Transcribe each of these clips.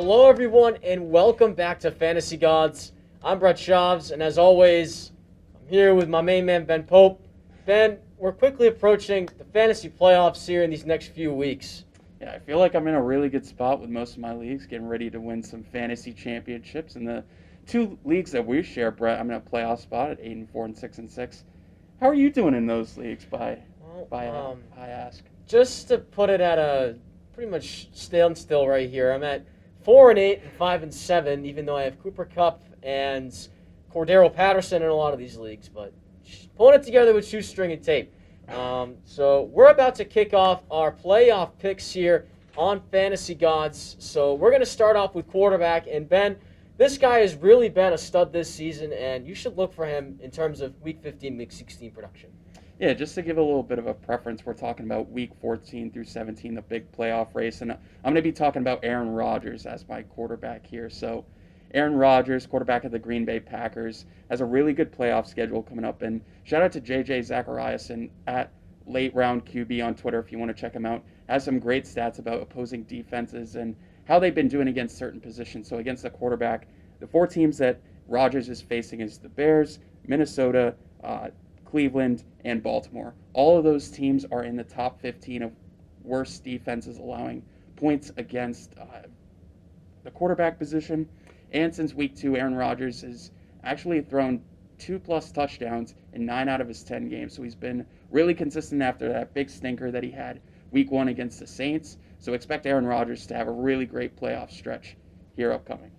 Hello, everyone, and welcome back to Fantasy Gods. I'm Brett Chaves, and as always, I'm here with my main man, Ben Pope. Ben, we're quickly approaching the fantasy playoffs here in these next few weeks. Yeah, I feel like I'm in a really good spot with most of my leagues, getting ready to win some fantasy championships. In the two leagues that we share, Brett, I'm in a playoff spot at 8-4 and 6-6. How are you doing in those leagues? Well, I ask. just to put it at a pretty much standstill right here, I'm at 4-8 and 5-7, even though I have Cooper Cup and Cordero Patterson in a lot of these leagues, but pulling it together with shoestring and tape. So we're about to kick off our playoff picks here on Fantasy Gods. So we're going to start off with quarterback. And Ben, this guy has really been a stud this season, and you should look for him in terms of Week 15, Week 16 production. Yeah, just to give a little bit of a preference, we're talking about Week 14 through 17, the big playoff race. And I'm going to be talking about Aaron Rodgers as my quarterback here. So Aaron Rodgers, quarterback of the Green Bay Packers, has a really good playoff schedule coming up. And shout out to J.J. Zachariason at Late Round QB on Twitter if you want to check him out. Has some great stats about opposing defenses and how they've been doing against certain positions. So against the quarterback, the four teams that Rodgers is facing is the Bears, Minnesota, Cleveland, and Baltimore. All of those teams are in the top 15 of worst defenses allowing points against the quarterback position. And since week 2, Aaron Rodgers has actually thrown 2+ touchdowns in 9 out of his 10 games. So he's been really consistent after that big stinker that he had week 1 against the Saints. So expect Aaron Rodgers to have a really great playoff stretch here upcoming.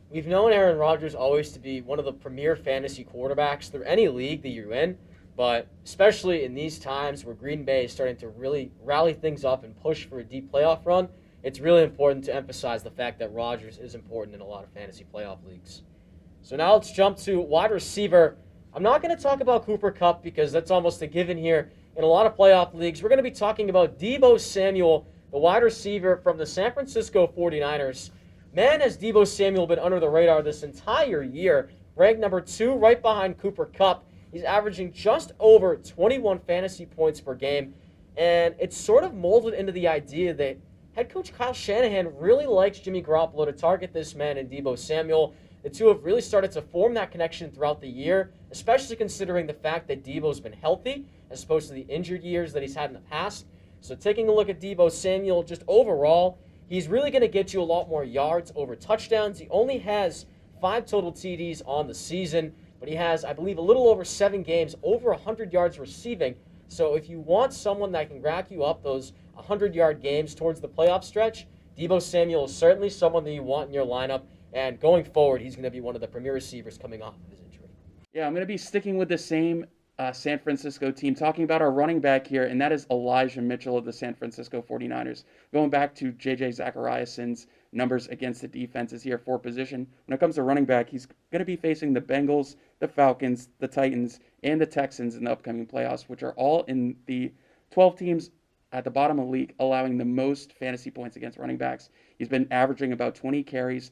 We've known Aaron Rodgers always to be one of the premier fantasy quarterbacks through any league that you're in, but especially in these times where Green Bay is starting to really rally things up and push for a deep playoff run, it's really important to emphasize the fact that Rodgers is important in a lot of fantasy playoff leagues. So now let's jump to wide receiver. I'm not going to talk about Cooper Kupp because that's almost a given here in a lot of playoff leagues. We're going to be talking about Deebo Samuel, the wide receiver from the San Francisco 49ers. Man, has Deebo Samuel been under the radar this entire year. Ranked number 2 right behind Cooper Kupp. He's averaging just over 21 fantasy points per game. And it's sort of molded into the idea that head coach Kyle Shanahan really likes Jimmy Garoppolo to target this man in Deebo Samuel. The two have really started to form that connection throughout the year, especially considering the fact that Deebo's been healthy as opposed to the injured years that he's had in the past. So taking a look at Deebo Samuel, just overall, he's really going to get you a lot more yards over touchdowns. He only has 5 total TDs on the season, but he has, I believe, a little over 7 games, over 100 yards receiving. So if you want someone that can rack you up those 100-yard games towards the playoff stretch, Deebo Samuel is certainly someone that you want in your lineup. And going forward, he's going to be one of the premier receivers coming off of his injury. Yeah, I'm going to be sticking with the same San Francisco team, talking about our running back here, and that is Elijah Mitchell of the San Francisco 49ers. Going back to J.J. Zachariason's numbers against the defenses here for position, when it comes to running back, he's going to be facing the Bengals, the Falcons, the Titans, and the Texans in the upcoming playoffs, which are all in the 12 teams at the bottom of the league, allowing the most fantasy points against running backs. He's been averaging about 20 carries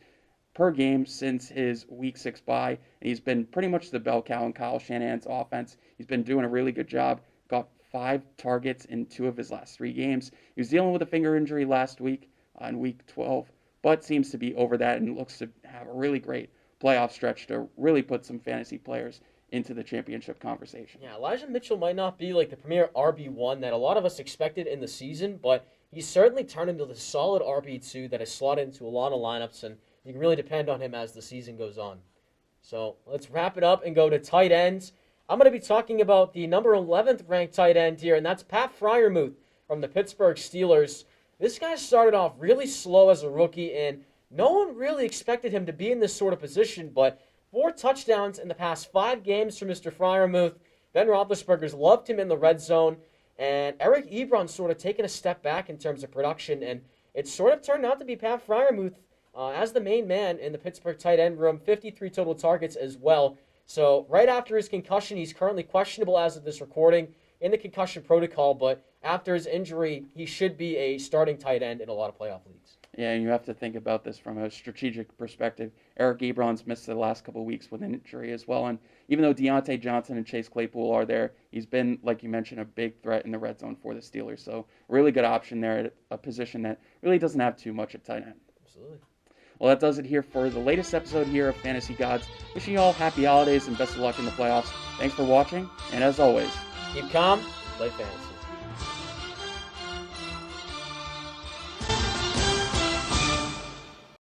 per game since his Week 6 bye, and he's been pretty much the bell cow in Kyle Shanahan's offense. He's been doing a really good job. Got 5 targets in 2 of his last 3 games. He was dealing with a finger injury last week in Week 12, but seems to be over that and looks to have a really great playoff stretch to really put some fantasy players into the championship conversation. Yeah, Elijah Mitchell might not be like the premier RB1 that a lot of us expected in the season, but he's certainly turned into the solid RB2 that has slotted into a lot of lineups, and you can really depend on him as the season goes on. So let's wrap it up and go to tight ends. I'm going to be talking about the number 11th ranked tight end here, and that's Pat Freiermuth from the Pittsburgh Steelers. This guy started off really slow as a rookie, and no one really expected him to be in this sort of position, but 4 touchdowns in the past 5 games for Mr. Freiermuth. Ben Roethlisberger's loved him in the red zone, and Eric Ebron's sort of taken a step back in terms of production, and it sort of turned out to be Pat Freiermuth as the main man in the Pittsburgh tight end room, 53 total targets as well. So right after his concussion, he's currently questionable as of this recording in the concussion protocol, but after his injury, he should be a starting tight end in a lot of playoff leagues. Yeah, and you have to think about this from a strategic perspective. Eric Ebron's missed the last couple of weeks with an injury as well, and even though Deontay Johnson and Chase Claypool are there, he's been, like you mentioned, a big threat in the red zone for the Steelers. So really good option there at a position that really doesn't have too much at tight end. Absolutely. Well, that does it here for the latest episode here of Fantasy Gods. Wishing you all happy holidays and best of luck in the playoffs. Thanks for watching, and as always, Keep calm, play fantasy.